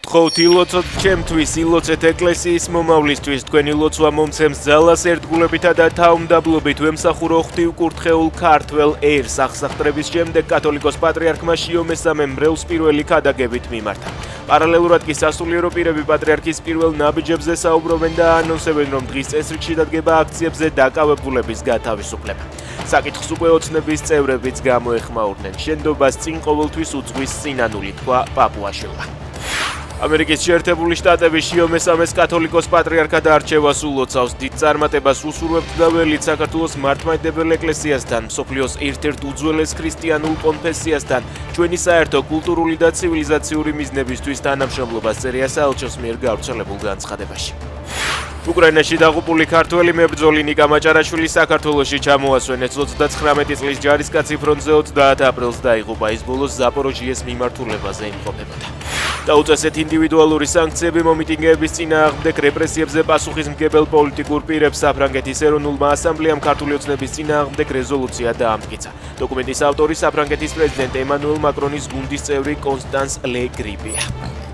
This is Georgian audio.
გთხოვთ ილოცოთ ჩემთვის, ილოცეთ ეკლესიის მომავლისთვის, თქვენი ლოცვა მომცემს ძალას ერთგულებითა და თავმდაბლობით ვემსახურო ღვთივკურთხეულ ქართველ ერს აღსახტრების შემდეგ კათოლიკოს პატრიარქმა შიო მესამე მრევლს პირველი ქადაგებით მიმართა. პარალელურად კი სასულიერო პირები პატრიარქის პირველ ნაბიჯებზე საუბრობენ და ანონსებენ, რომ დღის წესრიგში დადგება აქციებზე დაკავებულების გათავისუფლება. საკითხს უკვე ოცნების წევრებიც გამოეხმაურნენ. შენდობას წინ ყოველთვის უძღვის სინანული, თქვა პაპუაშვილმა. ამერიკის შეერთებული შტატების შიო მესამეს კათოლიკოს პატრიარქად არჩევას ულოცავს. დიდ წარმატებას უსურვებთ და ველით საქართველოს მართლმადიდებელ ეკლესიასთან, მსოფლიოს ერთ-ერთ უძველეს ქრისტიანულ კონფესიასთან, ჩვენი საერთო კულტურული და ცივილიზაციური მიზნებისთვის თანამშრომლობას წერია საელჩოს მიერ გავრცელებულ განცხადებაში. უკრაინაში დაღუპული ქართველი მებრძოლი ნიკა მაჭარაშვილი საქართველოში ჩამოასვენეს. 29 წლის ჯარისკაცი ფრონტზე 30 აპრილს დაიღუპა. ის ბოლოს ზაპოროჟიეს მიმართულებაზე იმყოფებოდა. დაუწესეთ ინდივიდუალური სანქციები მომიტინგეების წინააღმდეგ რეპრესიებზე პასუხისმგებელ პოლიტიკურ პირებს საფრანგეთის ეროვნულმა ასამბლეამ ქართული ოცნების წინააღმდეგ რეზოლუცია დაამტკიცა. დოკუმენტის ავტორი საფრანგეთის პრეზიდენტ ემანუელ მაკრონის გუნდის წევრი კონსტანს ლე გრიპია.